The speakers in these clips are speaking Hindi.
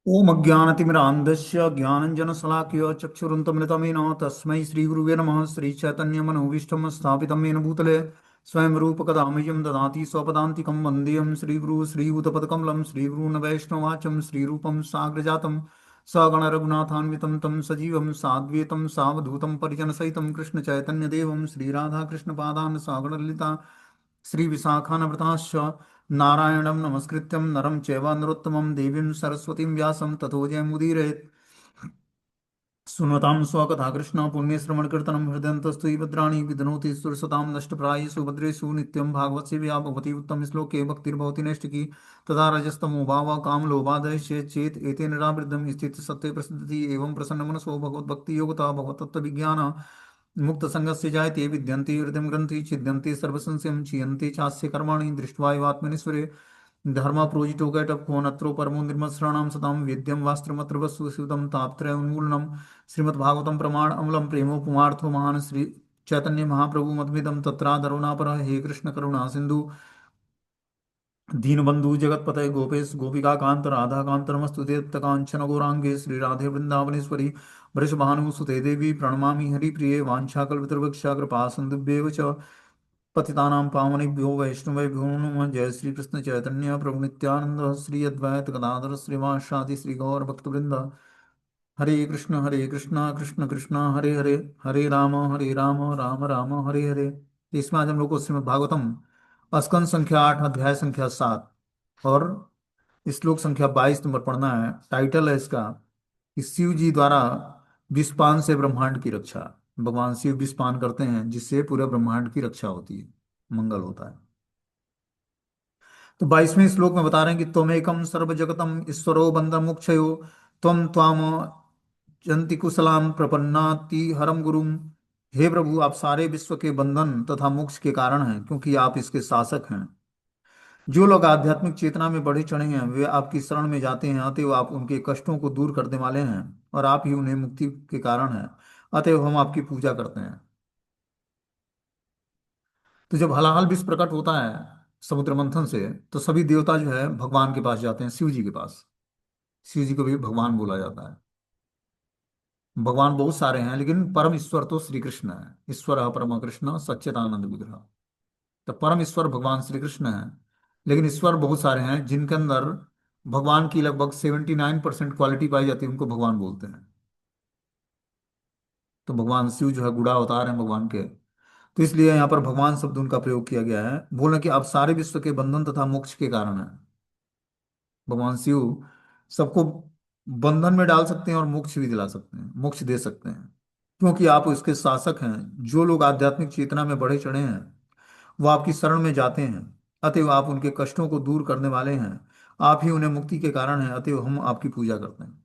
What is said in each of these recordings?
ओम अज्ञानतिमिरान्धस्य ज्ञानञ्जनशलाकया चक्षुरुन्मिलितमेन तस्मै श्रीगुरुवे नमः। श्रीचैतन्यमनोभीष्टं स्थापितं येन भूतले स्वयं रूपकदा मह्यं ददाति स्वपदान्तिकं वन्देऽहं श्रीगुरु श्रीयुतपदकमलं श्रीगुरून् वैष्णवाचं श्रीरूपं साग्रजातं सगणरघुनाथान्वितं तं सजीवं साद्वैतं सावधूतं परिजनसहितं कृष्णचैतन्यदेवं श्रीराधाकृष्णपादान् सागणललिता श्रीविशाखान्विताश्च नारायणं नमस्कृत्यं नरं चैव नरोत्तमं देवीं सरस्वतीं व्यासं ततो जयमुदीरयेत्। सुनतां स्वकथा कृष्ण पुण्यश्रवणकीर्तनं हृदयन्तस्तु भद्राणि विधनोति सुरसतां नष्टप्रायेषु भद्रेषु नित्यं भागवतसेव्या भवति उत्तमश्लोके भक्तिर्भवति नैष्टिकी तथा रजस्तमो भावः कामलोभादयश्च चेत् एतेन निरावृतं स्थितसत्त्वे प्रसिद्धि एवं प्रसन्नमनसो भगवद्भक्तियोगता भगवतत्त्वविज्ञान मुक्तसङ्गस्य जायते विद्यन्ते हृदयं ग्रन्थि छिद्यन्ते सर्वसंशयं क्षीयन्ते चास्य कर्माणि दृष्ट्वा एवात्मनीश्वरे धर्मप्रोजितोगैटभ्यो परमो निर्मत्सराणां सतां वेद्यं वास्त्रमत्र वस्तुसूतं तापत्रय उन्मूलनं श्रीमद्भागवतं प्रमाण अमलं प्रेमोपमार्थो महान् श्री चैतन्य महाप्रभु मद्मिदं तत्रादरुणापर हे कृष्ण करुणा सिंधु दीनबंधु जगतपते गोपेश गोपिका कांत राधा कांत नमस्तु ते कांचन गौरांगे श्री राधे वृंदावनेश्वरी वृषभानुसुते देवी प्रणमामि हरिप्रिये वाञ्छाकल्पतरुवक्षा कृपा सिन्धुभ्येव च पतितानां पावनेभ्यो वैष्णवेभ्यो नमः। जय श्री कृष्ण चैतन्य प्रभु नित्यानंद श्री अद्वैत गदाधर श्रीवासादि श्री गौर भक्तवृंद हरे कृष्णा कृष्ण कृष्ण हरे हरे हरे राम राम राम हरे हरे। इसमें आज हम लोग को श्रीमद् भागवतम स्कंद संख्या 8 अध्याय संख्या 7 और श्लोक संख्या 22 नंबर पढ़ना है। टाइटल है इसका कि शिव जी द्वारा विषपान से ब्रह्मांड की रक्षा। भगवान शिव विषपान करते हैं जिससे पूरे ब्रह्मांड की रक्षा होती है, मंगल होता है। तो 22वें श्लोक में बता रहे हैं कि त्वमेकम सर्व जगतम ईश्वरो बंध मुक्षयो त्वम त्वाम जंति कुशलाम प्रपन्नाति हरम गुरुम। हे प्रभु, आप सारे विश्व के बंधन तथा मोक्ष के कारण हैं क्योंकि आप इसके शासक हैं। जो लोग आध्यात्मिक चेतना में बढ़े चढ़े हैं वे आपकी शरण में जाते हैं, अतएव आप उनके कष्टों को दूर करने वाले हैं और आप ही उन्हें मुक्ति के कारण हैं, अतएव हम आपकी पूजा करते हैं। तो जब हलाहल विष प्रकट होता है समुद्र मंथन से, तो सभी देवता जो है भगवान के पास जाते हैं, शिव जी के पास। शिव जी को भी भगवान बोला जाता है। भगवान बहुत सारे हैं लेकिन परम ईश्वर तो श्री कृष्ण है। ईश्वर परम कृष्ण सच्चिदानंद विग्रह। तो परम ईश्वर भगवान श्री कृष्ण है, लेकिन ईश्वर बहुत सारे हैं जिनके अंदर भगवान की लगभग 79% क्वालिटी पाई जाती है, उनको भगवान बोलते हैं। तो भगवान शिव जो है गुड़ा अवतार हैं भगवान के। तो इसलिए यहाँ पर भगवान शब्द उनका प्रयोग किया गया है। बोलना कि आप सारे विश्व के बंधन तथा मोक्ष के कारण हैं। भगवान शिव सबको बंधन में डाल सकते हैं और मोक्ष भी दिला सकते हैं, मोक्ष दे सकते हैं, क्योंकि आप उसके शासक हैं। जो लोग आध्यात्मिक चेतना में बढ़े चढ़े हैं वो आपकी शरण में जाते हैं, अतएव आप उनके कष्टों को दूर करने वाले हैं। आप ही उन्हें मुक्ति के कारण हैं, अतएव हम आपकी पूजा करते हैं।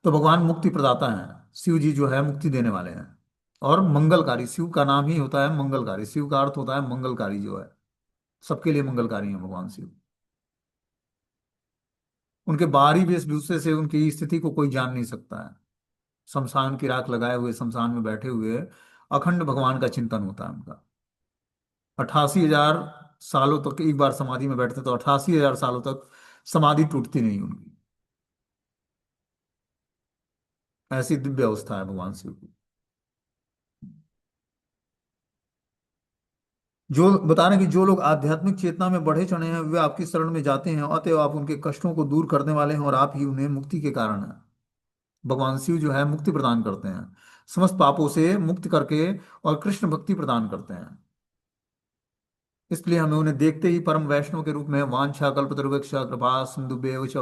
तो भगवान मुक्ति प्रदाता हैं। शिव जी जो है मुक्ति देने वाले हैं और मंगलकारी। शिव का नाम ही होता है मंगलकारी। शिव का अर्थ होता है मंगलकारी, जो है सबके लिए मंगलकारी हैं भगवान शिव। उनके बाहरी वेशभूषे से उनकी स्थिति को कोई जान नहीं सकता है। शमशान की राख लगाए हुए, शमशान में बैठे हुए अखंड भगवान का चिंतन होता है उनका। 88,000 सालों तक एक बार समाधि में बैठते तो 88,000 सालों तक समाधि टूटती नहीं उनकी। ऐसी दिव्य अवस्था है भगवान शिव की। जो बता रहे हैं कि जो लोग आध्यात्मिक चेतना में बढ़े चढ़े हैं वे आपकी शरण में जाते हैं, अतएव आप उनके कष्टों को दूर करने वाले हैं और आप ही उन्हें मुक्ति के कारण हैं। भगवान शिव जो है मुक्ति प्रदान करते हैं, समस्त पापों से मुक्त करके, और कृष्ण भक्ति प्रदान करते हैं। इसलिए हमें उन्हें देखते ही परम वैष्णव के रूप में वांछा कल्पतरुवृक्ष कृपा सिंधुभ्येव च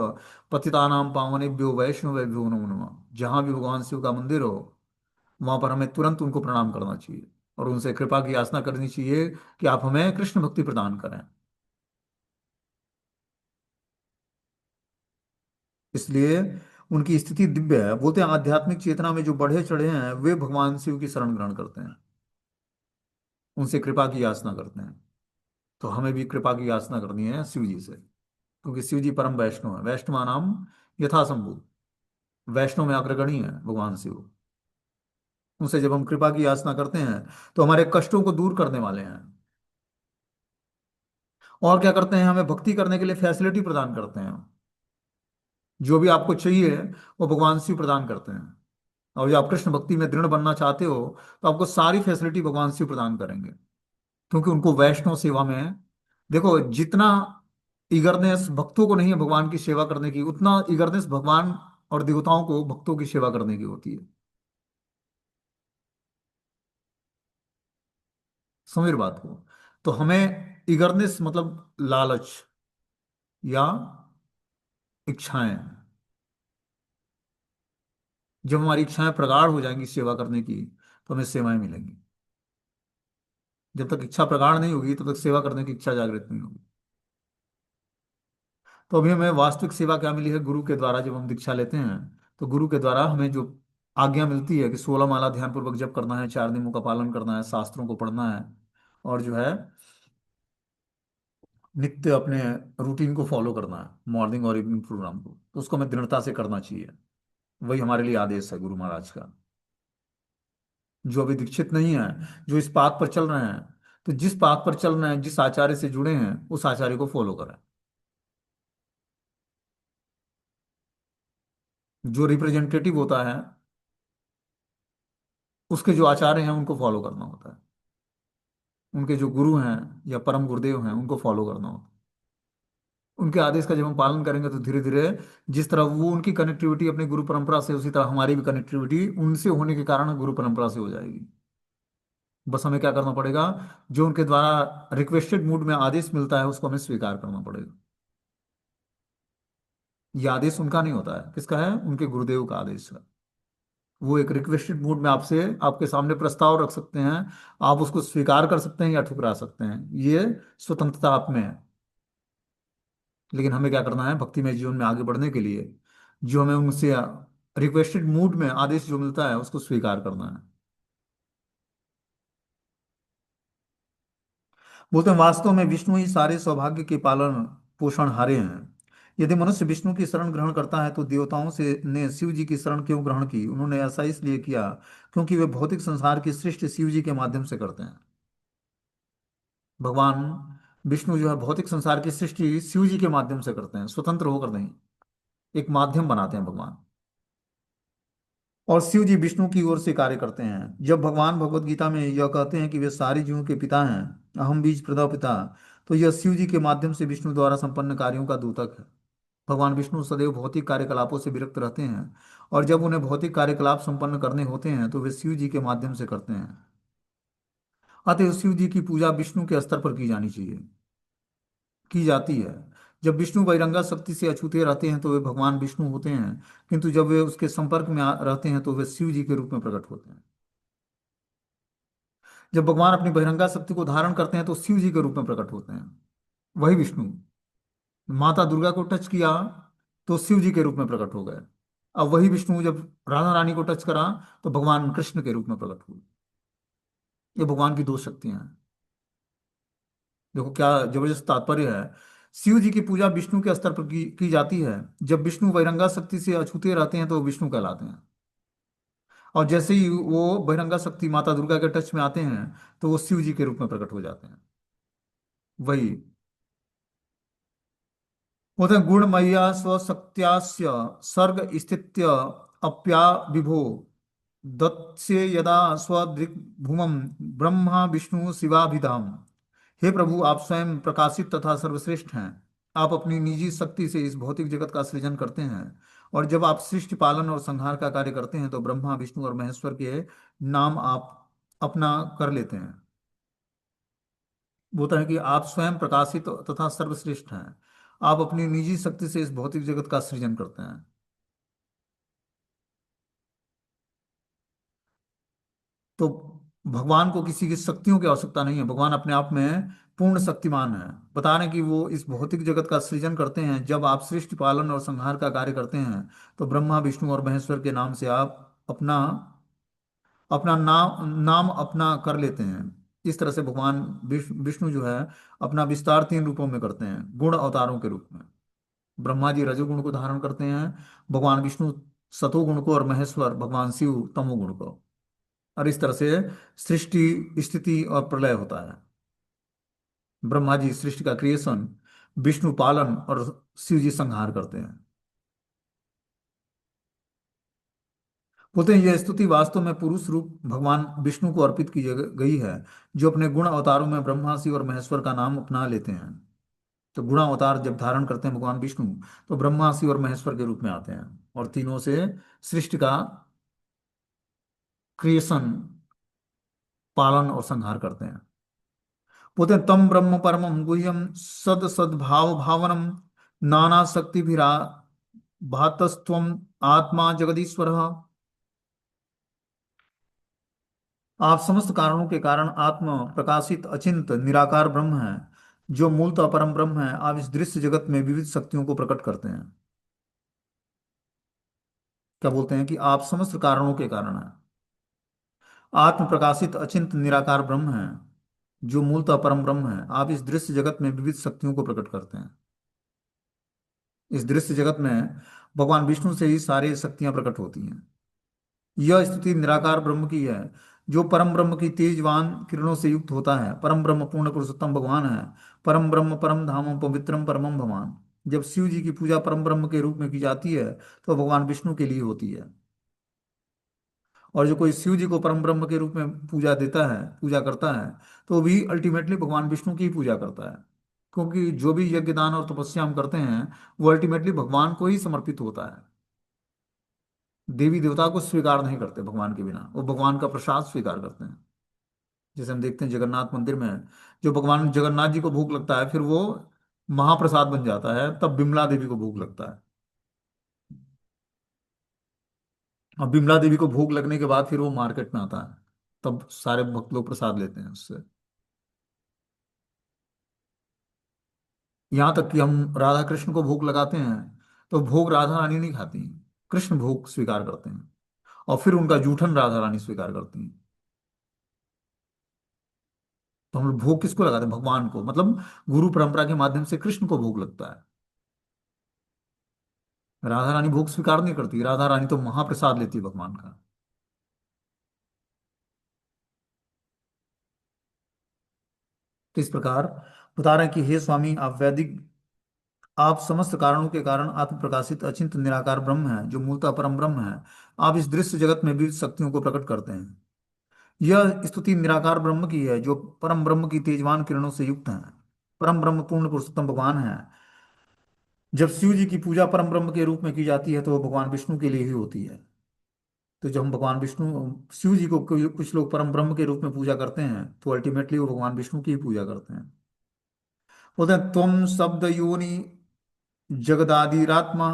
पतितानां पावनेभ्यो वैष्णवेभ्यो नमो नमः। जहां भी भगवान शिव का मंदिर हो वहां पर हमें तुरंत उनको प्रणाम करना चाहिए और उनसे कृपा की याचना करनी चाहिए कि आप हमें कृष्ण भक्ति प्रदान करें। इसलिए उनकी स्थिति दिव्य है। बोलते हैं आध्यात्मिक चेतना में जो बढ़े चढ़े हैं वे भगवान शिव की शरण ग्रहण करते हैं, उनसे कृपा की याचना करते हैं। तो हमें भी कृपा की याचना करनी है शिव जी से, क्योंकि शिव जी परम वैष्णव है। वैष्णवा नाम यथा संभव। वैष्णव में अग्रगणी है भगवान शिव। उनसे जब हम कृपा की याचना करते हैं तो हमारे कष्टों को दूर करने वाले हैं। और क्या करते हैं, हमें भक्ति करने के लिए फैसिलिटी प्रदान करते हैं। जो भी आपको चाहिए वो भगवान शिव प्रदान करते हैं। और जो आप कृष्ण भक्ति में दृढ़ बनना चाहते हो तो आपको सारी फैसिलिटी भगवान शिव प्रदान करेंगे, क्योंकि उनको वैष्णव सेवा में देखो, जितना ईगरनेस भक्तों को नहीं है भगवान की सेवा करने की, उतना ईगरनेस भगवान और देवताओं को भक्तों की सेवा करने की होती है। समझ रहे बात को? तो हमें ईगरनेस मतलब लालच या इच्छाएं, जब हमारी इच्छाएं प्रगाढ़ हो जाएंगी सेवा करने की तो हमें सेवाएं मिलेंगी। जब तक इच्छा प्रगाढ़ नहीं होगी तब तक सेवा करने की इच्छा जागृत नहीं होगी। तो अभी हमें वास्तविक सेवा क्या मिली है? गुरु के द्वारा जब हम दीक्षा लेते हैं तो गुरु के द्वारा हमें जो आज्ञा मिलती है कि 16 माला ध्यान पूर्वक जप करना है, 4 नियमों का पालन करना है, शास्त्रों को पढ़ना है, और जो है नित्य अपने रूटीन को फॉलो करना है, मॉर्निंग और इवनिंग प्रोग्राम को, तो उसको हमें दृढ़ता से करना चाहिए। वही हमारे लिए आदेश है गुरु महाराज का। जो अभी दीक्षित नहीं है, जो इस पाथ पर चल रहे हैं, तो जिस पाथ पर चल रहे हैं, जिस आचार्य से जुड़े हैं, उस आचार्य को फॉलो करें। जो रिप्रेजेंटेटिव होता है, उसके जो आचार्य हैं उनको फॉलो करना होता है। उनके जो गुरु हैं या परम गुरुदेव हैं उनको फॉलो करना होता है। उनके आदेश का जब हम पालन करेंगे तो धीरे धीरे जिस तरह वो उनकी कनेक्टिविटी अपनी गुरु परंपरा से, उसी तरह हमारी भी कनेक्टिविटी उनसे होने के कारण गुरु परंपरा से हो जाएगी। बस हमें क्या करना पड़ेगा? जो उनके द्वारा रिक्वेस्टेड मूड में आदेश मिलता है उसको हमें स्वीकार करना पड़ेगा। ये आदेश उनका नहीं होता है, किसका है? उनके गुरुदेव का आदेश है। वो एक रिक्वेस्टेड मूड में आपसे, आपके सामने प्रस्ताव रख सकते हैं। आप उसको स्वीकार कर सकते हैं या ठुकरा सकते हैं, ये स्वतंत्रता आप में है। लेकिन हमें क्या करना है भक्ति में जीवन में आगे बढ़ने के लिए? जो हमें उनसे रिक्वेस्टेड मूड में आदेश जो मिलता है उसको स्वीकार करना है। बोलते हैं वास्तव में विष्णु ही सारे सौभाग्य के पालन पोषण हारे हैं। यदि मनुष्य विष्णु की शरण ग्रहण करता है तो देवताओं से ने शिव जी की शरण क्यों ग्रहण की? उन्होंने ऐसा इसलिए किया क्योंकि वे भौतिक संसार की सृष्टि शिव जी के माध्यम से करते हैं। भगवान विष्णु जो है भौतिक संसार की सृष्टि शिव जी के माध्यम से करते हैं, स्वतंत्र होकर नहीं। एक माध्यम बनाते हैं भगवान। और शिव जी विष्णु की ओर से कार्य करते हैं। जब भगवान भगवत गीता में यह कहते हैं कि वे सारे जीवों के पिता हैं, अहम बीज प्रदाता पिता, तो यह शिव जी के माध्यम से विष्णु द्वारा संपन्न कार्यों का द्योतक है। भगवान विष्णु सदैव भौतिक कार्यकलापों से विरक्त रहते हैं, और जब उन्हें भौतिक कार्यकलाप संपन्न करने होते हैं तो वे शिव जी के माध्यम से करते हैं। अतः शिव जी की पूजा विष्णु के स्तर पर की जानी चाहिए, की जाती है। जब विष्णु बहिरंगा शक्ति से अछूते रहते हैं तो वे भगवान विष्णु होते हैं, किंतु जब वे उसके संपर्क में रहते हैं तो वे शिव जी के रूप में प्रकट होते हैं। जब भगवान अपनी बहिरंगा शक्ति को धारण करते हैं तो शिव जी के रूप में प्रकट होते हैं, वही विष्णु। माता दुर्गा को टच किया तो शिव जी के रूप में प्रकट हो गए। अब वही विष्णु जब राधा रानी को टच करा तो भगवान कृष्ण के रूप में प्रकट हुए। ये भगवान की दो शक्तियां हैं। देखो क्या जबरदस्त तात्पर्य है। शिव जी की पूजा विष्णु के स्तर पर की जाती है। जब विष्णु बहिरंगा शक्ति से अछूते रहते हैं तो वो विष्णु कहलाते हैं, और जैसे ही वो बहिरंगा शक्ति माता दुर्गा के टच में आते हैं तो वो शिव जी के रूप में प्रकट हो जाते हैं। वही बोलते हैं गुणमय्या स्वशक्त्यास्य सर्ग स्थित्य अप्या विभो दत्से यदा स्वदृग्भुवम् ब्रह्मा विष्णु शिवाभिधाम। हे प्रभु, आप स्वयं प्रकाशित तथा सर्वश्रेष्ठ हैं। आप अपनी निजी शक्ति से इस भौतिक जगत का सृजन करते हैं, और जब आप सृष्टि पालन और संहार का कार्य करते हैं तो ब्रह्मा विष्णु और महेश्वर के नाम आप अपना कर लेते हैं। वो तो है कि आप स्वयं प्रकाशित तथा सर्वश्रेष्ठ हैं। आप अपनी निजी शक्ति से इस भौतिक जगत का सृजन करते हैं। तो भगवान को किसी की शक्तियों की आवश्यकता नहीं है, भगवान अपने आप में पूर्ण शक्तिमान है। बता रहे हैं कि वो इस भौतिक जगत का सृजन करते हैं। जब आप सृष्टि पालन और संहार का कार्य करते हैं तो ब्रह्मा विष्णु और महेश्वर के नाम से आप अपना अपना नाम अपना कर लेते हैं। इस तरह से भगवान विष्णु जो है अपना विस्तार 3 रूपों में करते हैं, गुण अवतारों के रूप में। ब्रह्मा जी रजोगुण को धारण करते हैं, भगवान विष्णु सतोगुण को, और महेश्वर भगवान शिव तमोगुण को। और इस तरह से सृष्टि स्थिति और प्रलय होता है। ब्रह्मा जी सृष्टि का क्रिएशन, विष्णु पालन, और शिव जी संहार करते हैं। बोलते हैं यह स्तुति वास्तव में पुरुष रूप भगवान विष्णु को अर्पित की गई है, जो अपने गुण अवतारों में ब्रह्मा शिव और महेश्वर का नाम अपना लेते हैं। तो गुण अवतार जब धारण करते हैं भगवान विष्णु, तो ब्रह्मा शिव और महेश्वर के रूप में आते हैं और तीनों से सृष्टि का क्रिएशन, पालन और संहार करते हैं। बोलते हैं तम ब्रह्म परमम गुह्यम सद सद्भाव भावनम नाना शक्ति भातस्त्वम आत्मा जगदीश्वर। आप समस्त कारणों के कारण आत्मा प्रकाशित अचिंत निराकार ब्रह्म है, जो मूलतः परम ब्रह्म है। आप इस दृश्य जगत में विविध शक्तियों को प्रकट करते हैं। क्या बोलते हैं कि आप समस्त कारणों के कारण है, आत्म प्रकाशित अचिंत निराकार ब्रह्म है, जो मूलतः परम ब्रह्म है। आप इस दृश्य जगत में विविध शक्तियों को प्रकट करते हैं। इस दृश्य जगत में भगवान विष्णु से ही सारी शक्तियां प्रकट होती हैं। यह स्तुति निराकार ब्रह्म की है, जो परम ब्रह्म की तेजवान किरणों से युक्त होता है। परम ब्रह्म पूर्ण पुरुषोत्तम भगवान है। परम ब्रह्म परम धामम पवित्रम परमम भगवान। जब शिव जी की पूजा परम ब्रह्म के रूप में की जाती है, तो भगवान विष्णु के लिए होती है। और जो कोई शिव जी को परम ब्रह्म के रूप में पूजा देता है, पूजा करता है, तो भी अल्टीमेटली भगवान विष्णु की ही पूजा करता है। क्योंकि जो भी यज्ञ दान और तपस्या हम करते हैं, वो अल्टीमेटली भगवान को ही समर्पित होता है। देवी देवता को स्वीकार नहीं करते भगवान के बिना, वो भगवान का प्रसाद स्वीकार करते हैं। जैसे हम देखते हैं जगन्नाथ मंदिर में, जो भगवान जगन्नाथ जी को भोग लगता है, फिर वो महाप्रसाद बन जाता है, तब बिमला देवी को भोग लगता है। और बिमला देवी को भोग लगने के बाद फिर वो मार्केट में आता है, तब सारे भक्त लोग प्रसाद लेते हैं उससे। यहाँ तक कि हम राधा कृष्ण को भोग लगाते हैं, तो भोग राधा रानी नहीं खाती, कृष्ण भोग स्वीकार करते हैं, और फिर उनका जूठन राधा रानी स्वीकार करती हैं। तो हम लोग भोग किसको लगाते हैं? भगवान को, मतलब गुरु परंपरा के माध्यम से कृष्ण को भोग लगता है। राधा रानी भोग स्वीकार नहीं करती, राधा रानी तो महाप्रसाद लेती है भगवान का। तो इस प्रकार बता रहे हैं कि हे स्वामी, आप समस्त कारणों के कारण आत्म प्रकाशित अचिंत निराकार ब्रह्म है, जो मूलतः परम ब्रह्म है। आप इस दृश्य जगत में विविध शक्तियों को प्रकट करते हैं। यह स्तुति निराकार ब्रह्म की है, जो परम ब्रह्म की तेजवान किरणों से युक्त है। परम ब्रह्म पूर्ण पुरुषोत्तम भगवान है। जब शिव जी की पूजा परम ब्रह्म के रूप में की जाती है, तो वो भगवान विष्णु के लिए ही होती है। तो जब हम भगवान विष्णु, शिव जी को कुछ लोग परम ब्रह्म के रूप में पूजा करते हैं, तो अल्टीमेटली वो भगवान विष्णु की ही पूजा करते हैं। बोलते हैं त्वम शब्द योनि जगदादिरात्मा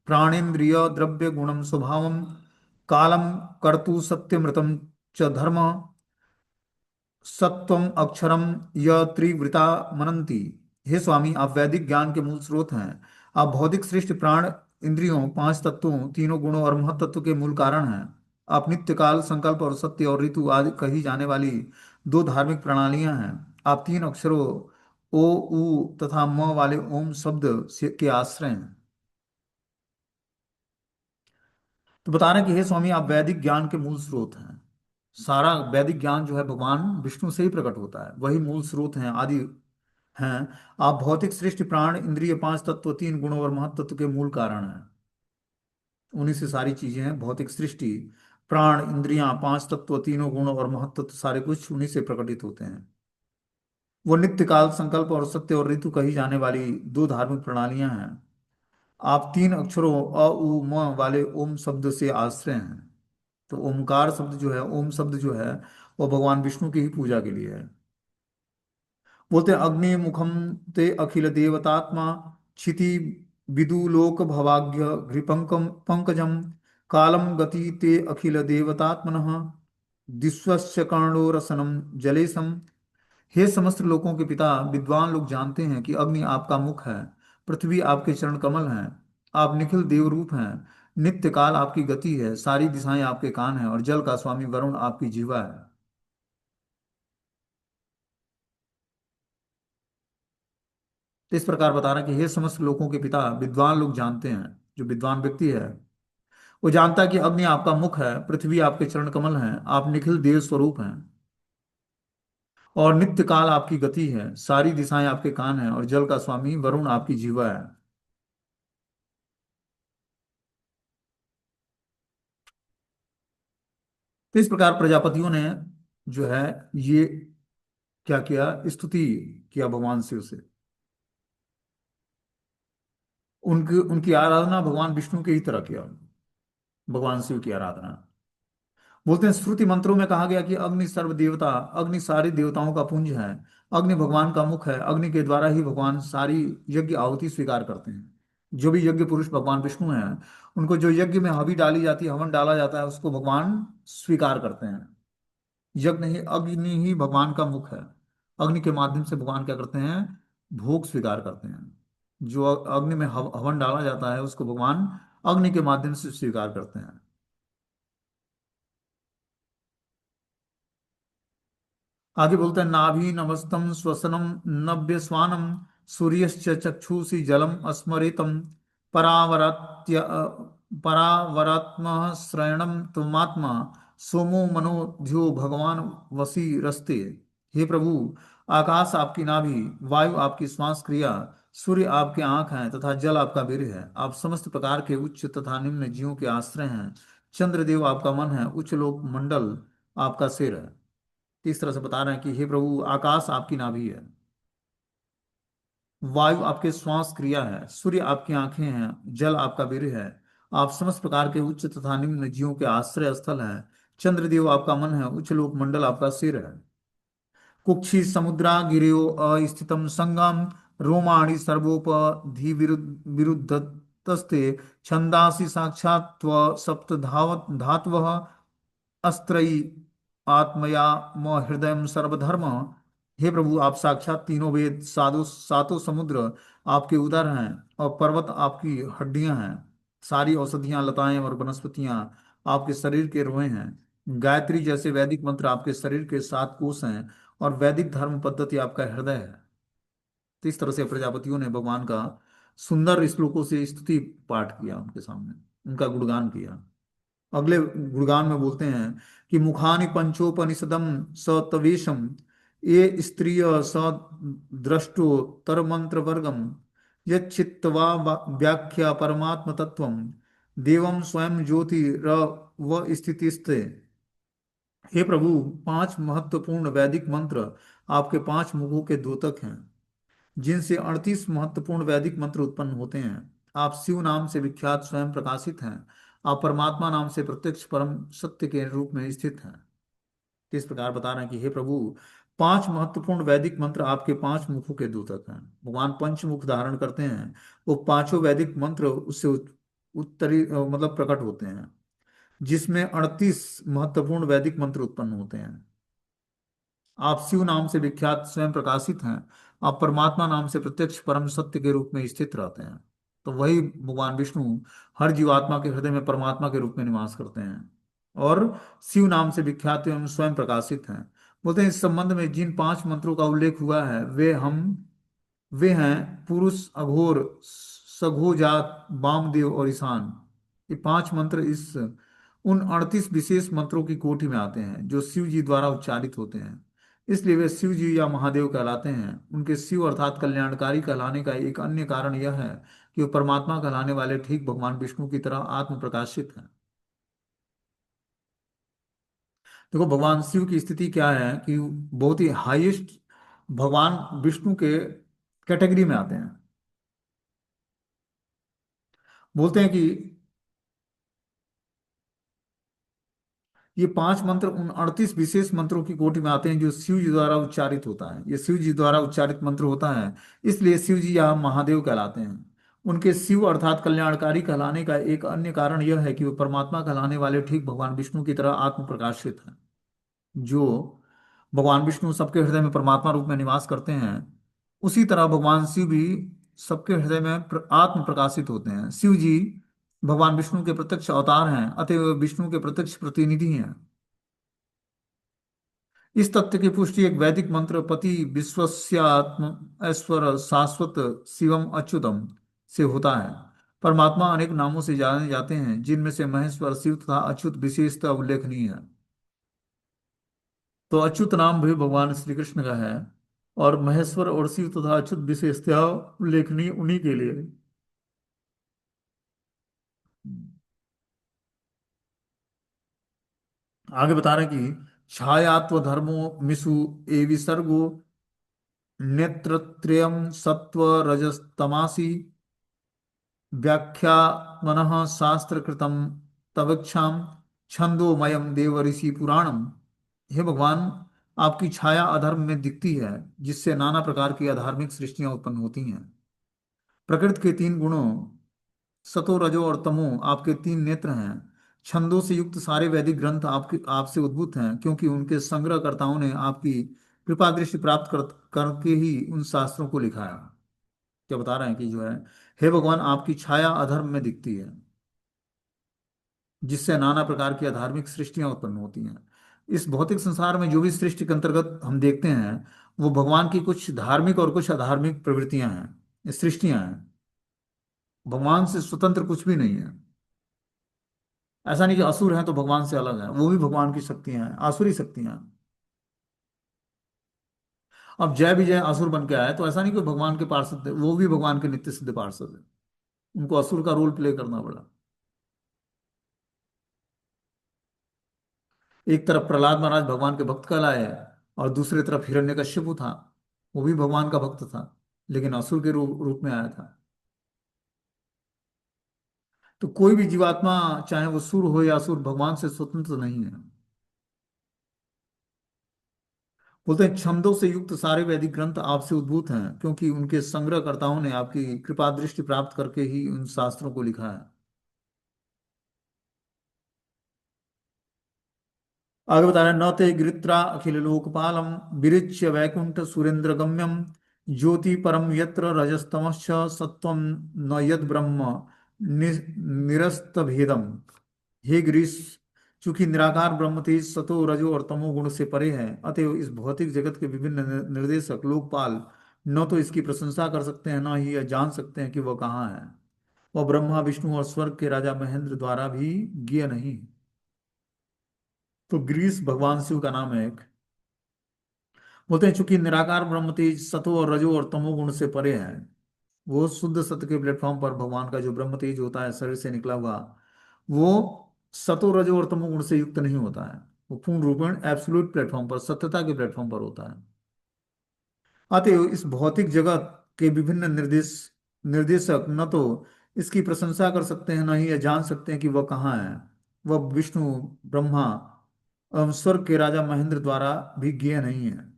प्राणेन्द्रिय द्रव्य गुणम स्वभावम कालम कर्तु सत्यमृतम च धर्म सत्वम अक्षरम य त्रिवृता मनंती। हे स्वामी, आप वैदिक ज्ञान के मूल स्रोत हैं। आप भौतिक सृष्टि प्राण इंद्रियों, पांच तत्वों, तीनों गुणों और महतत्व के मूल कारण हैं। आप नित्य काल, संकल्प और सत्य और ऋतु आदि कही जाने वाली दो धार्मिक प्रणालियां हैं। आप तीन अक्षरों ओ, उ तथा म वाले ओम शब्द के आश्रय हैं। तो बता रहे हैं कि हे स्वामी, आप वैदिक ज्ञान के मूल स्रोत हैं। सारा वैदिक ज्ञान जो है भगवान विष्णु से ही प्रकट होता है, वही मूल स्रोत हैं, आदि हैं। आप भौतिक सृष्टि प्राण इंद्रिय पांच तत्व तीन गुणों और महतत्व के मूल कारण हैं। उन्हीं से सारी चीजें हैं, भौतिक सृष्टि प्राण इंद्रियां पांच तत्व तीनों गुण और महतत्व सारे कुछ उन्हीं से प्रकटित होते हैं। वो नित्य काल, संकल्प और सत्य और ऋतु कही जाने वाली दो धार्मिक प्रणालियां हैं। आप तीन अक्षरों अ उ म वाले ओम शब्द से आश्रय हैं। तो ओमकार शब्द जो है, ओम शब्द जो है, वो भगवान विष्णु की ही पूजा के लिए है। बोलते हैं अग्नि मुखम ते अखिल देवतात्मा क्षिति विदुलोक भवाग्य घृपंकम पंकजम कालम गति ते अखिल देवतात्मनः दिस्वस्य कर्णो रसनम जलेशम। हे समस्त लोकों के पिता, विद्वान लोग जानते हैं कि अग्नि आपका मुख है, पृथ्वी आपके चरण कमल हैं, आप निखिल देव रूप हैं, नित्य काल आपकी गति है, सारी दिशाएं आपके कान हैं, और जल का स्वामी वरुण आपकी जीवा है। तो इस प्रकार बता रहा है कि हे समस्त लोकों के पिता, विद्वान लोग जानते हैं, जो विद्वान व्यक्ति है वो जानता है कि अग्नि आपका मुख है, पृथ्वी आपके चरण कमल हैं, आप निखिल देव स्वरूप हैं, और नित्य काल आपकी गति है, सारी दिशाएं आपके कान हैं, और जल का स्वामी वरुण आपकी जीवा है। तो इस प्रकार प्रजापतियों ने जो है ये क्या किया, स्तुति किया भगवान शिव से। उनकी उनकी आराधना भगवान विष्णु के ही तरह किया, भगवान शिव की आराधना। बोलते हैं श्रुति मंत्रों में कहा गया कि अग्नि सर्व देवता, अग्नि सारी देवताओं का पुंज है, अग्नि भगवान का मुख है, अग्नि के द्वारा ही भगवान सारी यज्ञ आहुति स्वीकार करते हैं। जो भी यज्ञ पुरुष भगवान विष्णु हैं, उनको जो यज्ञ में हवि डाली जाती है, हवन डाला जाता है, उसको भगवान स्वीकार करते हैं। यज्ञ ही, अग्नि ही भगवान का मुख है। अग्नि के माध्यम से भगवान क्या करते हैं, भोग स्वीकार करते हैं। जो अग्नि में हवन डाला जाता है उसको भगवान अग्नि के माध्यम से स्वीकार करते हैं। आगे बोलते हैं नाभि नभस्तम श्वसनम नभ्य स्वानम सूर्यश्च चक्षुषी जलम स्मरितम परावरत्य परावरात्म श्रयणम त्वमात्मा सोमो मनोध्यो भगवान वसी रस्ते। हे प्रभु, आकाश आपकी नाभि, वायु आपकी श्वास क्रिया, सूर्य आपके आंख हैं तथा जल आपका वीर है। आप समस्त प्रकार के उच्च तथा निम्न जीवों के आश्रय हैं। चंद्रदेव आपका मन है, उच्च लोक मंडल आपका सिर है। इस तरह से बता रहे हैं कि हे प्रभु, आकाश आपकी नाभि है, वायु आपके श्वास क्रिया है, सूर्य आपकी आंखें हैं, जल आपका वीर है। आप समस्त प्रकार के उच्च तथा निम्न जीवों के आश्रय स्थल हैं। चंद्रदेव आपका मन है, उच्च लोक मंडल आपका सिर है। कुक्षि समुद्रा गिरियो अस्थितम संगम रोमाणि सर्वोपधि विरुद्धतस्ते छंदासि साक्षात् त्व सप्त धावत धातवः अस्त्रयी आत्मया म हृदय सर्वधर्म। हे प्रभु, आप साक्षात तीनों वेद, साधु सातों समुद्र आपके उदर हैं, और पर्वत आपकी हड्डियां हैं। सारी औषधियां, लताएं और वनस्पतियां आपके शरीर के रोए हैं। गायत्री जैसे वैदिक मंत्र आपके शरीर के 7 कोष हैं, और वैदिक धर्म पद्धति आपका हृदय है। तो इस तरह से प्रजापतियों ने भगवान का सुंदर श्लोकों से स्तुति पाठ किया, उनके सामने उनका गुणगान किया। अगले गुणगान में बोलते हैं कि मुखानि पंचोपनिषदम स तवेशम ये स्त्रिय स द्रष्टो तर मंत्र वर्गम यच्चित्वा व्याख्या परमात्म तत्वम देवम स्वयं ज्योति र व स्थितिस्ते। हे प्रभु, 5 महत्वपूर्ण वैदिक मंत्र आपके 5 मुखों के द्योतक हैं, जिनसे 38 महत्वपूर्ण वैदिक मंत्र उत्पन्न होते हैं। आप शिव नाम से विख्यात स्वयं प्रकाशित हैं। आप परमात्मा नाम से प्रत्यक्ष परम सत्य के रूप में स्थित हैं। इस प्रकार बता रहे हैं कि हे प्रभु, 5 महत्वपूर्ण वैदिक मंत्र आपके 5 मुखों के द्योतक हैं। भगवान पंचमुख धारण करते हैं। वो पांचों वैदिक मंत्र उससे उत्तरी मतलब प्रकट होते हैं, जिसमें 38 महत्वपूर्ण वैदिक मंत्र उत्पन्न होते हैं। आप शिव नाम से विख्यात स्वयं प्रकाशित हैं। आप परमात्मा नाम से प्रत्यक्ष परम सत्य के रूप में स्थित रहते हैं। तो वही भगवान विष्णु हर जीवात्मा के हृदय में परमात्मा के रूप में निवास करते हैं, और शिव नाम से विख्यात एवं स्वयं प्रकाशित हैं। बोलते हैं इस संबंध में जिन 5 मंत्रों का उल्लेख हुआ है, वे हैं पुरुष, अघोर, सघोजात, वामदेव और ईशान। ये 5 मंत्र इस उन 38 विशेष मंत्रों की कोटि में आते हैं जो शिव जी द्वारा उच्चारित होते हैं। इसलिए वे शिव जी या महादेव कहलाते हैं। उनके शिव अर्थात कल्याणकारी कहलाने का एक अन्य कारण यह है कि वो परमात्मा कहलाने वाले ठीक भगवान विष्णु की तरह आत्म प्रकाशित हैं। देखो, भगवान शिव की स्थिति क्या है कि बहुत ही हाईएस्ट भगवान विष्णु के कैटेगरी में आते हैं। बोलते हैं कि ये 5 मंत्र उन 38 विशेष मंत्रों की कोटि में आते हैं जो शिव जी द्वारा उच्चारित होता है। ये शिव जी द्वारा उच्चारित मंत्र होता है, इसलिए शिव जी यहाँ महादेव कहलाते हैं। उनके शिव अर्थात कल्याणकारी कहलाने का एक अन्य कारण यह है कि वो परमात्मा कहलाने वाले ठीक भगवान विष्णु की तरह आत्म प्रकाशित हैं। जो भगवान विष्णु सबके हृदय में परमात्मा रूप में निवास करते हैं, उसी तरह भगवान शिव भी सबके हृदय में आत्म प्रकाशित होते हैं। शिव जी भगवान विष्णु के प्रत्यक्ष अवतार हैं, अतएव वे विष्णु के प्रत्यक्ष प्रतिनिधि हैं। इस तथ्य की पुष्टि एक वैदिक मंत्र पति विश्वस्यात्म ऐश्वर शाश्वत शिवम अच्युतम से होता है। परमात्मा अनेक नामों से जाने जाते हैं, जिनमें से महेश्वर, शिव तथा अच्युत विशेषता उल्लेखनीय है। तो अच्युत नाम भी भगवान श्री कृष्ण का है, और महेश्वर और शिव तथा अच्युत विशेषता उल्लेखनीय उन्हीं के लिए है। आगे बता रहे हैं कि छायात्व धर्मो मिसु ए विसर्गो नेत्रत्रयम सत्व रजस्तमासी व्याख्या मनः शास्त्रकृतम तवक्षाम छंदोमयम देव ऋषि पुराणम। हे भगवान, आपकी छाया अधर्म में दिखती है, जिससे नाना प्रकार की अधार्मिक सृष्टियां उत्पन्न होती हैं। प्रकृति के तीन गुणों सतो रजो और तमो आपके तीन नेत्र हैं। छंदों से युक्त सारे वैदिक ग्रंथ आपके आपसे उद्भूत हैं, क्योंकि उनके संग्रहकर्ताओं ने आपकी कृपा दृष्टि प्राप्त करके ही उन शास्त्रों को लिखा है। क्या बता रहे हैं कि जो है, हे भगवान, आपकी छाया अधर्म में दिखती है, जिससे नाना प्रकार की अधार्मिक सृष्टियां उत्पन्न होती हैं। इस भौतिक संसार में जो भी सृष्टि के अंतर्गत हम देखते हैं, वो भगवान की कुछ धार्मिक और कुछ अधार्मिक प्रवृत्तियां हैं, सृष्टियां हैं। भगवान से स्वतंत्र कुछ भी नहीं है। ऐसा नहीं कि असुर हैं तो भगवान से अलग है, वो भी भगवान की शक्तियां हैं, आसुरी शक्तियां हैं। अब जय विजय असुर बन के आए तो ऐसा नहीं कि भगवान के पार्षद थे, वो भी भगवान के नित्य सिद्ध पार्षद है। उनको असुर का रोल प्ले करना पड़ा। एक तरफ प्रहलाद महाराज भगवान के भक्त कहलाए, और दूसरी तरफ हिरण्यकश्यपु था, वो भी भगवान का भक्त था, लेकिन असुर के रूप में आया था। तो कोई भी जीवात्मा, चाहे वो सुर हो या असुर, भगवान से स्वतंत्र नहीं है। बोलते हैं छंदों से युक्त सारे वैदिक ग्रंथ आपसे उद्भूत हैं, क्योंकि उनके संग्रहकर्ताओं ने आपकी कृपा दृष्टि प्राप्त करके ही उन शास्त्रों को लिखा है। आगे बता रहे हैं, न ते गिरित्रा अखिल लोकपालम विरिच्य वैकुंठ सुरेंद्र गम्यम ज्योति परम यत्र रजस्तमश्च सत्वम न यद ब्रह्म निरस्त भेदम। हे गिरीश, चूंकि निराकार ब्रह्म तेज सतो रजो और तमो गुण से परे है, अतएव इस भौतिक जगत के विभिन्न निर्देशक लोकपाल न तो इसकी प्रशंसा कर सकते हैं, न ही यह जान सकते हैं कि वह कहाँ है। वह ब्रह्मा विष्णु और स्वर्ग के राजा महेंद्र द्वारा भी ज्ञेय नहीं। तो ग्रीस भगवान शिव का नाम है एक। बोलते हैं चूंकि निराकार ब्रह्म तेज सतो और रजो और तमो गुण से परे है, वो शुद्ध सत्य के प्लेटफॉर्म पर भगवान का जो ब्रह्म तेज होता है शरीर से निकला हुआ, वो सतो रजो और तमो गुण से युक्त नहीं होता है। वो पूर्ण रूपेण एब्सोल्यूट प्लेटफॉर्म पर, सत्यता के प्लेटफॉर्म पर होता है। अतएव इस भौतिक जगत के विभिन्न निर्देशक न तो इसकी प्रशंसा कर सकते हैं, न ही यह जान सकते हैं कि वह कहाँ है। वह विष्णु, ब्रह्मा एवं स्वर्ग के राजा महेंद्र द्वारा भी ज्ञेय नहीं है।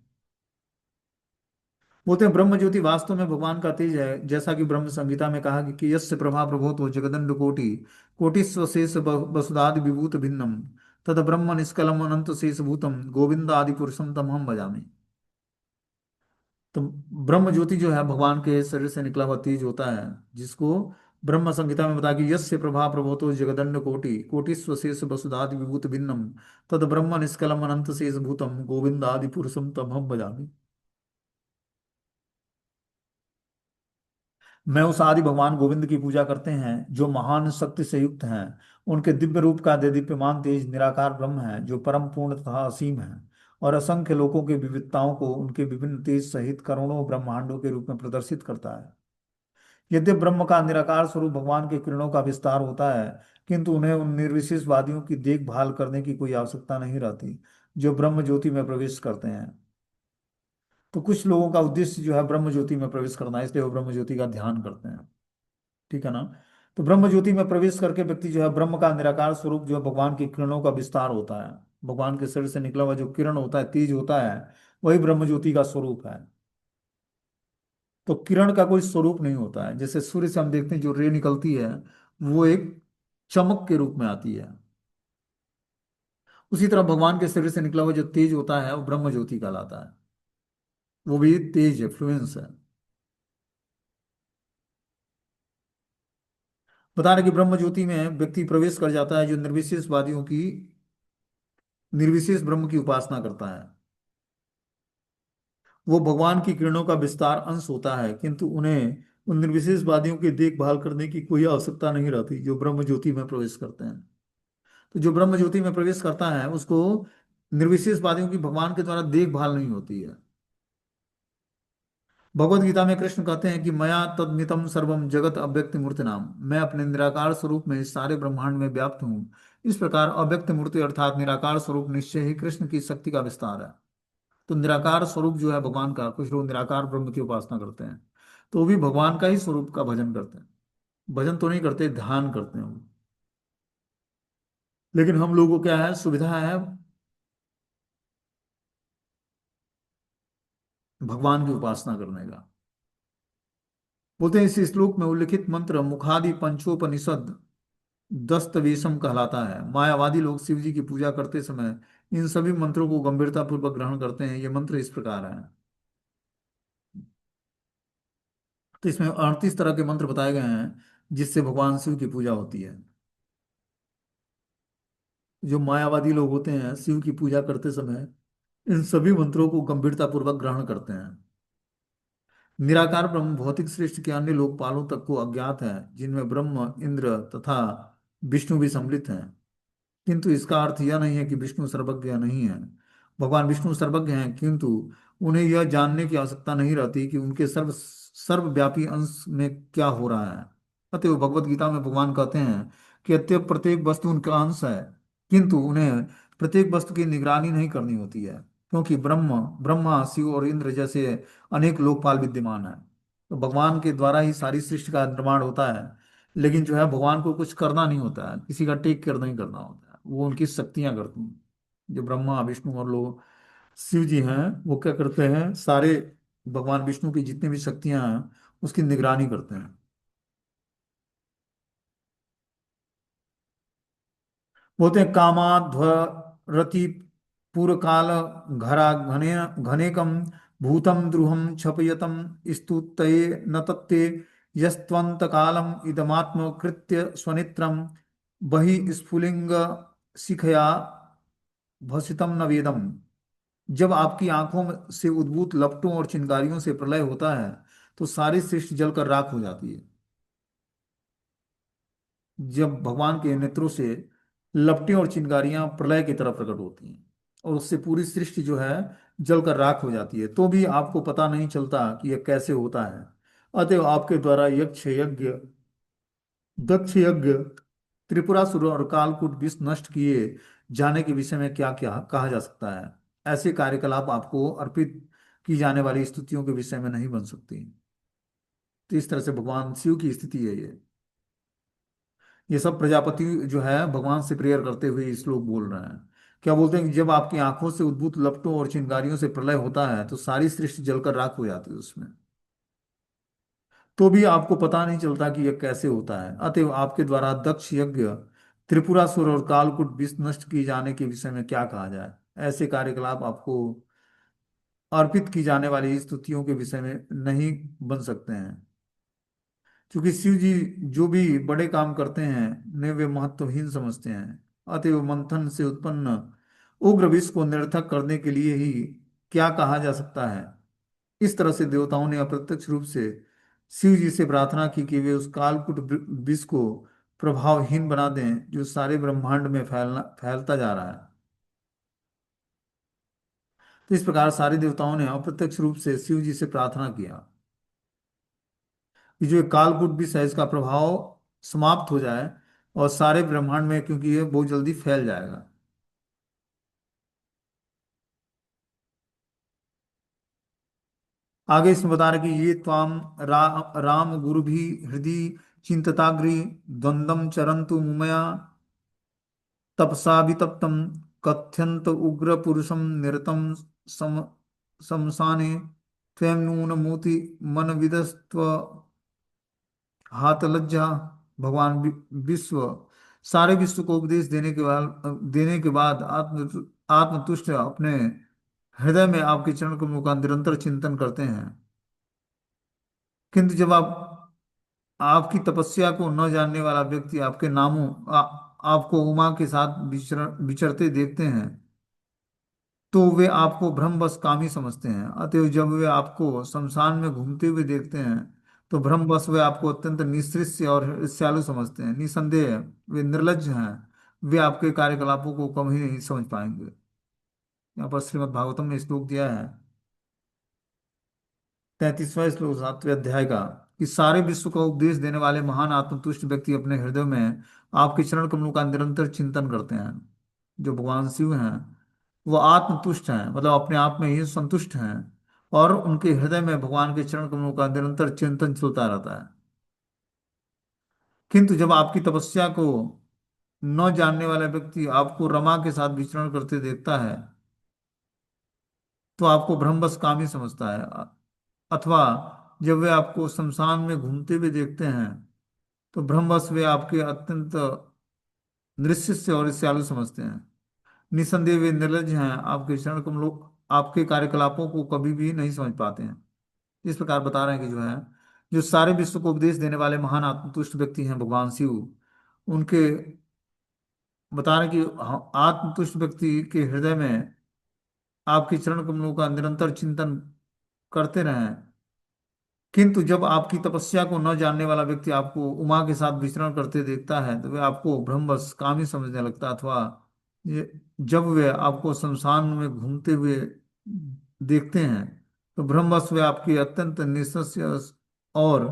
बोलते हैं ब्रह्म ज्योति वास्तव में भगवान का तेज है, जैसा कि ब्रह्म संहिता में कहा कि यस्य प्रभा प्रभोतो जगदंड कोटि कोटिस्व शेष वसुधादि विभूत भिन्नम तद ब्रह्म निष्कलम अनंत शेष भूतम गोविंद आदि पुरुषम तम हम भजामि। तो ब्रह्म ज्योति जो है भगवान के शरीर से निकला हुआ तेज होता है, जिसको ब्रह्म संहिता में बताया कि यस्य प्रभा प्रभोतो जगदंड कोटि कोटिस्व शेष वसुधादि विभूत भिन्नम तद ब्रह्म निष्कलम अनंत शेष भूतम गोविंद आदि पुरुषम तम हम भजामि। मैं उस आदि भगवान गोविंद की पूजा करते हैं, जो महान शक्ति से युक्त हैं। उनके दिव्य रूप का दीप्यमान तेज निराकार ब्रह्म है, जो परम पूर्ण तथा असीम है, और असंख्य लोकों की विविधताओं को उनके विभिन्न तेज सहित करोड़ों ब्रह्मांडों के रूप में प्रदर्शित करता है। यद्यपि ब्रह्म का निराकार स्वरूप भगवान के किरणों का विस्तार होता है, किंतु उन्हें उन निर्विशेषवादियों की देखभाल करने की कोई आवश्यकता नहीं रहती, जो ब्रह्म ज्योति में प्रवेश करते हैं। तो कुछ लोगों का उद्देश्य जो है ब्रह्म ज्योति में प्रवेश करना है, इसलिए वो ब्रह्म ज्योति का ध्यान करते हैं। ठीक है ना। तो ब्रह्म ज्योति में प्रवेश करके व्यक्ति जो है ब्रह्म का निराकार स्वरूप, जो है भगवान की किरणों का विस्तार होता है, भगवान के शरीर से निकला हुआ जो किरण होता है, तेज होता है, वही ब्रह्म ज्योति का स्वरूप है। तो किरण का कोई स्वरूप नहीं होता है। जैसे सूर्य से हम देखते हैं जो रे निकलती है, वो एक चमक के रूप में आती है। उसी तरह भगवान के शरीर से निकला हुआ जो तेज होता है, वो ब्रह्म ज्योति कहलाता है। वो भी तेज है, फ्लुएंस है। बता रहे कि ब्रह्म ज्योति में व्यक्ति प्रवेश कर जाता है जो निर्विशेषवादियों की निर्विशेष ब्रह्म की उपासना करता है। वो भगवान की किरणों का विस्तार अंश होता है, किंतु उन्हें उन निर्विशेषवादियों की देखभाल करने की कोई आवश्यकता नहीं रहती, जो ब्रह्म ज्योति में प्रवेश करते हैं। तो जो ब्रह्म ज्योति में प्रवेश करता है, उसको निर्विशेषवादियों की भगवान के द्वारा देखभाल नहीं होती है। भगवत गीता में कृष्ण कहते हैं कि मया तदमितम सर्वम जगत अव्यक्त मूर्ति नाम, मैं अपने निराकार स्वरूप में इस सारे ब्रह्मांड में व्याप्त हूँ। इस प्रकार अव्यक्त मूर्ति अर्थात निराकार स्वरूप निश्चय ही कृष्ण की शक्ति का विस्तार है। तो निराकार स्वरूप जो है भगवान का, कुछ लोग निराकार ब्रह्म की उपासना करते हैं, तो वो भी भगवान का ही स्वरूप का भजन करते हैं। भजन तो नहीं करते, ध्यान करते हैं वो। लेकिन हम लोगों को क्या है, सुविधा है भगवान की उपासना करने का। बोलते हैं इस श्लोक में उल्लिखित मंत्र मुखादि पंचोपनिषद दस्तवेशम कहलाता है। मायावादी लोग शिव जी की पूजा करते समय इन सभी मंत्रों को गंभीरता पूर्वक ग्रहण करते हैं। ये मंत्र इस प्रकार है। तो इसमें 38 तरह के मंत्र बताए गए हैं जिससे भगवान शिव की पूजा होती है। जो मायावादी लोग होते हैं शिव की पूजा करते समय इन सभी मंत्रों को गंभीरता पूर्वक ग्रहण करते हैं। निराकार ब्रह्म भौतिक सृष्टि के अन्य लोकपालों तक को अज्ञात है, जिनमें ब्रह्म, इंद्र तथा विष्णु भी सम्मिलित हैं। किंतु इसका अर्थ यह नहीं है कि विष्णु सर्वज्ञ नहीं है। भगवान विष्णु सर्वज्ञ हैं, किंतु उन्हें यह जानने की आवश्यकता नहीं रहती कि उनके सर्वव्यापी अंश में क्या हो रहा है। अतएव भगवत गीता में भगवान कहते हैं कि अतएव प्रत्येक वस्तु उनका अंश है, किंतु उन्हें प्रत्येक वस्तु की निगरानी नहीं करनी होती है, क्योंकि ब्रह्मा, शिव और इंद्र जैसे अनेक लोकपाल विद्यमान हैं। तो भगवान के द्वारा ही सारी सृष्टि का निर्माण होता है। लेकिन जो है भगवान को कुछ करना नहीं होता है, किसी का टेक केयर नहीं करना होता है, वो उनकी शक्तियां करती हैं। जो ब्रह्मा, विष्णु और लोग शिव जी हैं, वो क्या करते हैं, सारे भगवान विष्णु की जितनी भी शक्तियां हैं उसकी निगरानी करते हैं। बोलते हैं कामाध्वरति पुरकाल घरा घने घनेकम भूतम द्रुहम क्षपयतम स्तुतये न तत्ते यस्त्वंत कालम इदमात्म कृत्य स्वनित्रम बहि स्फुलिंग शिखया भसितम न वेदम। जब आपकी आंखों में से उद्भूत लपटों और चिंगारियों से प्रलय होता है तो सारी सृष्टि जलकर राख हो जाती है। जब भगवान के नेत्रों से लपटें और चिंगारियां प्रलय की तरफ प्रकट होती हैं और उससे पूरी सृष्टि जो है जलकर राख हो जाती है, तो भी आपको पता नहीं चलता कि यह कैसे होता है। अतएव आपके द्वारा यक्ष यज्ञ, दक्ष यज्ञ, त्रिपुरासुर और कालकूट विष नष्ट किए जाने के विषय में क्या क्या कहा जा सकता है। ऐसे कार्यकलाप आपको अर्पित की जाने वाली स्तुतियों के विषय में नहीं बन सकती। तो इस तरह से भगवान शिव की स्थिति है ये। ये सब प्रजापति जो है भगवान से प्रेयर करते हुए ये श्लोक बोल रहे हैं। क्या बोलते हैं कि जब आपकी आंखों से उद्भूत लपटों और चिंगारियों से प्रलय होता है तो सारी सृष्टि जलकर राख हो जाती है उसमें, तो भी आपको पता नहीं चलता कि यह कैसे होता है। अतएव आपके द्वारा दक्ष यज्ञ, त्रिपुरासुर और कालकूट विष नष्ट किए जाने के विषय में क्या कहा जाए। ऐसे कार्यकलाप आपको अर्पित की जाने वाली स्तुतियों के विषय में नहीं बन सकते हैं, क्योंकि शिव जी जो भी बड़े काम करते हैं उन्हें वे महत्वहीन समझते हैं। अतएव मंथन से उत्पन्न उग्र विष को निरर्थक करने के लिए ही क्या कहा जा सकता है। इस तरह से देवताओं ने अप्रत्यक्ष रूप से शिव जी से प्रार्थना की कि वे उस कालकूट विष को प्रभावहीन बना दें जो सारे ब्रह्मांड में फैलता जा रहा है। तो इस प्रकार सारे देवताओं ने अप्रत्यक्ष रूप से शिव जी से प्रार्थना किया कि जो ये कालकूट विष है इसका प्रभाव समाप्त हो जाए और सारे ब्रह्मांड में, क्योंकि ये बहुत जल्दी फैल जाएगा। आगे इसमें बता रहे कि ये त्वाम राम गुरु भी हृदय चिंतताग्रि द्वंद्वम चरन्तु मुमया तपसा वितप्तम कथ्यंत उग्र पुरुषम निरतम सम शमशाने त्वं नून मोति मन विदस्त्व हाथ लज्जा। भगवान विश्व सारे विश्व को उपदेश देने के बाद आत्मतुष्ट अपने हृदय में आपके चरण कमलों का निरंतर चिंतन करते हैं। किंतु जब आपकी तपस्या को न जानने वाला व्यक्ति आपके आपको उमा के साथ विचरते देखते हैं तो वे आपको भ्रमवश कामी समझते हैं। अतएव जब वे आपको शमशान में घूमते हुए देखते हैं तो भ्रमवश वे आपको अत्यंत निसृष्य और ईर्ष्यालु समझते हैं। निसंदेह वे निर्लज्ज हैं, वे आपके कार्यकलापों को कम ही नहीं समझ पाएंगे। यहाँ पर श्रीमद् भागवतम ने श्लोक दिया है, 33वां श्लोक 7वें अध्याय का। कि सारे विश्व को उपदेश देने वाले महान आत्मतुष्ट व्यक्ति अपने हृदय में आपके चरण कमलों का निरंतर चिंतन करते हैं। जो भगवान शिव हैं वो आत्मतुष्ट हैं, मतलब अपने आप में ही संतुष्ट हैं, और उनके हृदय में भगवान के चरण कमलों का निरंतर चिंतन चलता रहता है। किंतु जब आपकी तपस्या को न जानने वाला व्यक्ति आपको रमा के साथ विचरण करते देखता है तो आपको ब्रह्मवश कामी समझता है, अथवा जब वे आपको शमशान में घूमते हुए देखते हैं तो ब्रह्मवश वे आपके अत्यंत नृशिष्य और ईर्ष्यालु समझते हैं। निसंदेह वे निर्लज हैं, आपके चरण कमलों, आपके कार्यकलापों को कभी भी नहीं समझ पाते हैं। इस प्रकार बता रहे हैं कि जो है, जो सारे विश्व को उपदेश देने वाले महान आत्मतुष्ट व्यक्ति हैं भगवान शिव, उनके बता रहे हैं कि आत्मतुष्ट व्यक्ति के हृदय में आपके चरण कमलों का निरंतर चिंतन करते रहें। किंतु जब आपकी तपस्या को न जानने वाला व्यक्ति आपको उमा के साथ विचरण करते देखता है तो वे आपको ब्रह्मवश कामी समझने लगता है, अथवा जब वे आपको शमशान में घूमते हुए देखते हैं तो ब्रह्मवश वे आपकी अत्यंत निस्संशय और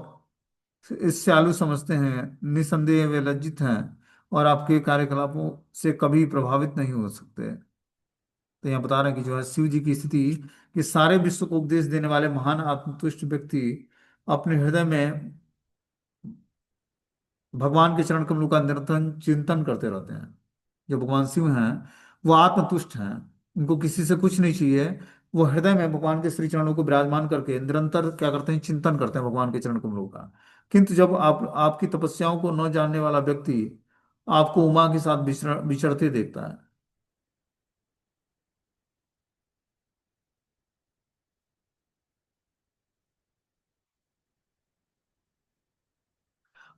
ईर्ष्यालु समझते हैं। निसंदेह वे लज्जित हैं और आपके कार्यकलापों से कभी प्रभावित नहीं हो सकते। तो यहाँ बता रहे हैं कि जो है शिव जी की स्थिति, कि सारे विश्व को उपदेश देने वाले महान आत्मतुष्ट व्यक्ति अपने हृदय में भगवान के चरण कमलों का निरंतर चिंतन करते रहते हैं। जो भगवान शिव हैं वो आत्मतुष्ट हैं, उनको किसी से कुछ नहीं चाहिए। वो हृदय में भगवान के श्री चरणों को विराजमान करके निरंतर क्या करते हैं, चिंतन करते हैं भगवान के चरण कमलों का। किंतु जब आप आपकी तपस्याओं को न जानने वाला व्यक्ति आपको उमा के साथ विचरते देखता है।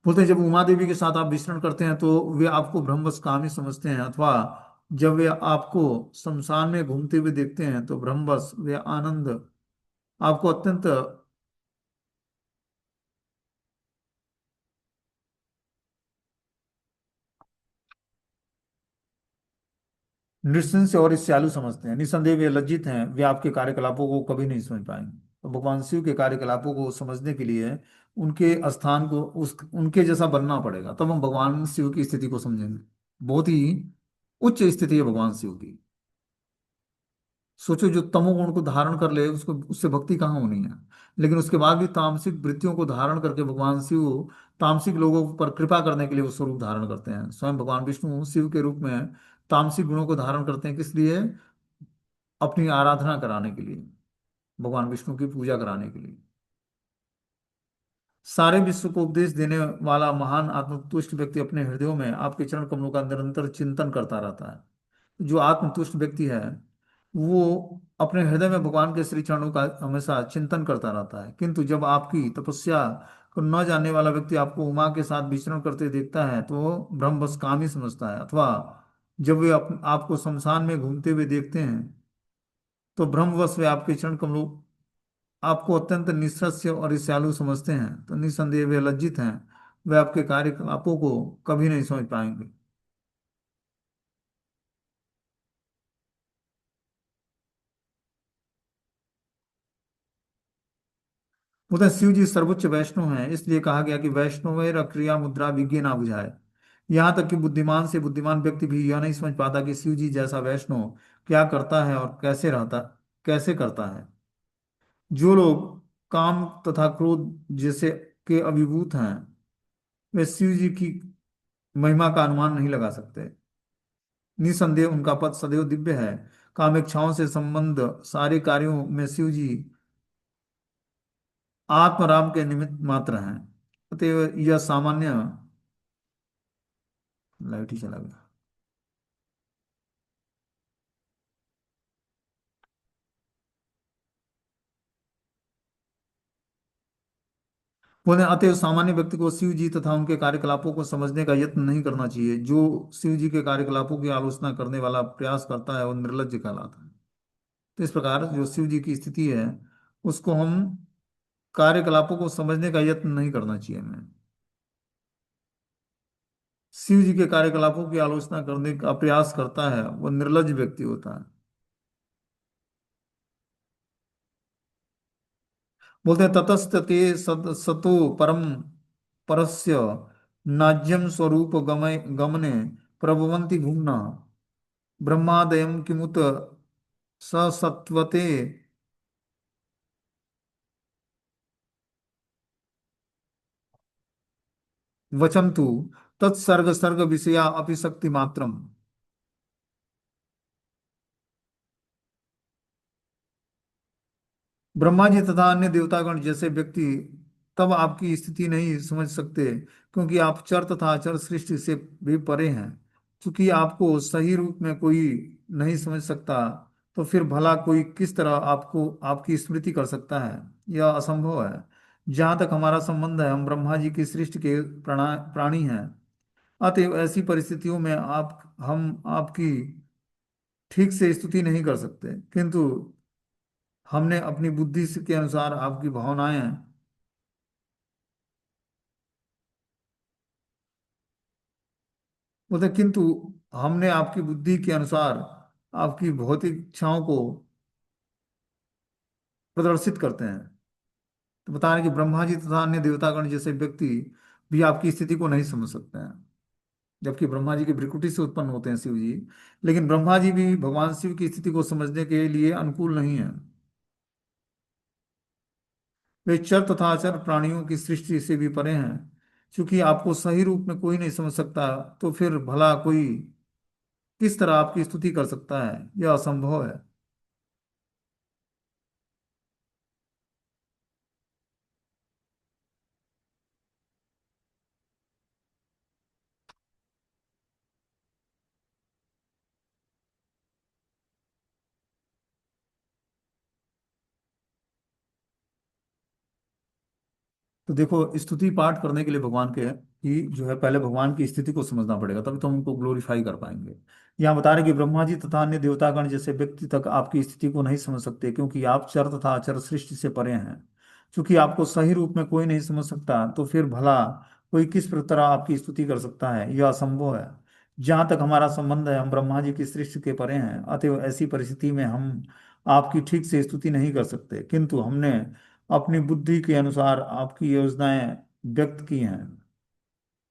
बोलते हैं जब उमा देवी के साथ आप विचरण करते हैं तो वे आपको ब्रह्मवश कामी समझते हैं, अथवा जब वे आपको शमशान में घूमते हुए देखते हैं तो ब्रह्मवश वे आनंद आपको अत्यंत नृशंस और ईर्ष्यालु समझते हैं। निसंदेह वे लज्जित हैं, वे आपके कार्यकलापों को कभी नहीं समझ पाएंगे। तो भगवान शिव के कार्यकलापों को समझने के लिए उनके स्थान को उस उनके जैसा बनना पड़ेगा, तब हम भगवान शिव की स्थिति को समझेंगे। बहुत ही उच्च स्थिति है भगवान शिव की। सोचो जो तमोगुण को धारण कर ले उसको, उससे भक्ति कहाँ होनी है। लेकिन उसके बाद भी तामसिक वृत्तियों को धारण करके भगवान शिव तामसिक लोगों पर कृपा करने के लिए वो स्वरूप धारण करते हैं। स्वयं भगवान विष्णु शिव के रूप में तामसिक गुणों को धारण करते हैं, किस लिए? अपनी आराधना कराने के लिए, भगवान विष्णु की पूजा कराने के लिए। सारे विश्व को उपदेश देने वाला महान आत्मतुष्ट व्यक्ति अपने हृदयों में आपके चरण कमलों का निरंतर चिंतन करता रहता है। जो आत्मतुष्ट व्यक्ति है वो अपने हृदय में भगवान के श्री चरणों का हमेशा चिंतन करता रहता है। किंतु जब आपकी तपस्या को न जानने वाला व्यक्ति आपको उमा के साथ विचरण करते देखता है तो वो ब्रह्मवश कामी समझता है, अथवा जब वे आपको शमशान में घूमते हुए देखते हैं तो ब्रह्मवश वे आपके चरण कमलों आपको अत्यंत निस्सस्य और ईर्ष्यालु समझते हैं। तो निसंदेह वे लज्जित हैं, वे आपके कार्यकलापों को कभी नहीं समझ पाएंगे। उधर शिव जी सर्वोच्च वैष्णव हैं, इसलिए कहा गया कि वैष्णव क्रिया मुद्रा विज्ञे ना बुझाए। यहाँ तक कि बुद्धिमान से बुद्धिमान व्यक्ति भी यह नहीं समझ पाता कि शिव जी जैसा वैष्णव क्या करता है और कैसे करता है। जो लोग काम तथा क्रोध जैसे के अभिभूत हैं वे शिव जी की महिमा का अनुमान नहीं लगा सकते। निसंदेह उनका पद सदैव दिव्य है। कामेच्छाओं से संबंध सारे कार्यों में शिव जी आत्मराम के निमित्त मात्र हैं। अतएव यह सामान्य, लाइट ही चला गया। बोले अतएव सामान्य व्यक्ति को शिव जी तथा उनके कार्यकलापों को समझने का यत्न नहीं करना चाहिए। जो शिव जी के कार्यकलापों की आलोचना करने वाला प्रयास करता है वो निर्लज्ज कहलाता है। तो इस प्रकार जो शिव जी की स्थिति है उसको हम कार्यकलापों को समझने का यत्न नहीं करना चाहिए हमें। शिव जी के कार्यकलापों की आलोचना करने का प्रयास करता है वो निर्लज्ज व्यक्ति होता है। बोलते हैं ततस्तते सतो परम परस्य नाज्यम स्वरूप गमने प्रभवन्ति भुम्ना ब्रह्मादयम किमुत ससत्वते वचन्तु तत्सर्ग सर्ग विषया अपि शक्ति मात्रम। ब्रह्मा जी तथा अन्य देवतागण जैसे व्यक्ति तब आपकी स्थिति नहीं समझ सकते, क्योंकि आप चर तथा अचर सृष्टि से भी परे हैं। क्योंकि आपको सही रूप में कोई नहीं समझ सकता, तो फिर भला कोई किस तरह आपको आपकी स्मृति कर सकता है? यह असंभव है। जहाँ तक हमारा संबंध है, हम ब्रह्मा जी की सृष्टि के प्राणी हैं। अतएव ऐसी परिस्थितियों में हम आपकी ठीक से स्तुति नहीं कर सकते, किंतु हमने अपनी बुद्धि के अनुसार आपकी भावनाएं मतलब किंतु हमने आपकी बुद्धि के अनुसार आपकी भौतिक इच्छाओं को प्रदर्शित करते हैं। तो बता रहे हैं कि ब्रह्मा जी तथा अन्य देवतागण जैसे व्यक्ति भी आपकी स्थिति को नहीं समझ सकते हैं। जबकि ब्रह्मा जी की भ्रिकुटी से उत्पन्न होते हैं शिव जी, लेकिन ब्रह्मा जी भी भगवान शिव की स्थिति को समझने के लिए अनुकूल नहीं है। वे चर तथा अचर प्राणियों की सृष्टि से भी परे हैं। क्योंकि आपको सही रूप में कोई नहीं समझ सकता, तो फिर भला कोई किस तरह आपकी स्तुति कर सकता है? यह असंभव है। तो देखो, स्तुति पाठ करने के लिए भगवान के ही जो है, पहले भगवान की स्थिति को समझना पड़ेगा, तभी तो हम उनको ग्लोरीफाई कर पाएंगे। यहाँ बता रहे हैं कि ब्रह्मा जी तथा अन्य देवतागण जैसे व्यक्ति तक आपकी स्थिति को नहीं समझ सकते, क्योंकि आप चर तथा अचर सृष्टि से परे हैं। क्योंकि आपको सही रूप में कोई नहीं समझ सकता, तो फिर भला कोई किस तरह आपकी स्तुति कर सकता है? यह असंभव है। जहाँ तक हमारा संबंध है, हम ब्रह्मा जी की सृष्टि के परे हैं। अतएव ऐसी परिस्थिति में हम आपकी ठीक से स्तुति नहीं कर सकते, किंतु हमने अपनी बुद्धि के अनुसार आपकी योजनाएं व्यक्त की हैं।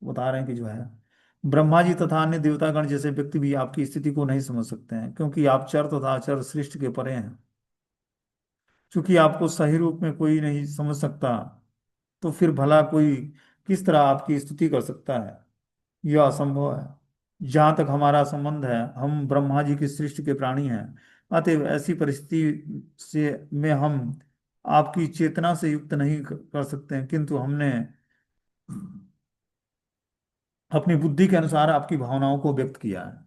बता रहे हैं कि जो है, ब्रह्मा जी तथा अन्य देवतागण जैसे व्यक्ति भी आपकी स्थिति को नहीं समझ सकते हैं, क्योंकि आप चर तथा अचर सृष्टि के परे हैं। क्योंकि आपको सही रूप में कोई नहीं समझ सकता, तो फिर भला कोई किस तरह आपकी स्तुति कर सकता है? यह असंभव है। जहाँ तक हमारा संबंध है, हम ब्रह्मा जी की सृष्टि के प्राणी हैं। अतएव ऐसी परिस्थिति से में हम आपकी चेतना से युक्त नहीं कर सकते हैं, किंतु हमने अपनी बुद्धि के अनुसार आपकी भावनाओं को व्यक्त किया है।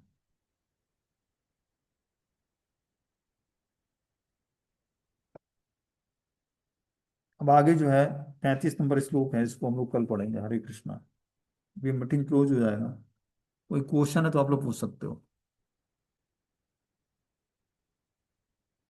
अब आगे जो है 35 नंबर श्लोक है, इसको हम लोग कल पढ़ेंगे। हरे कृष्णा। ये मीटिंग क्लोज हो जाएगा। कोई क्वेश्चन है तो आप लोग पूछ सकते हो।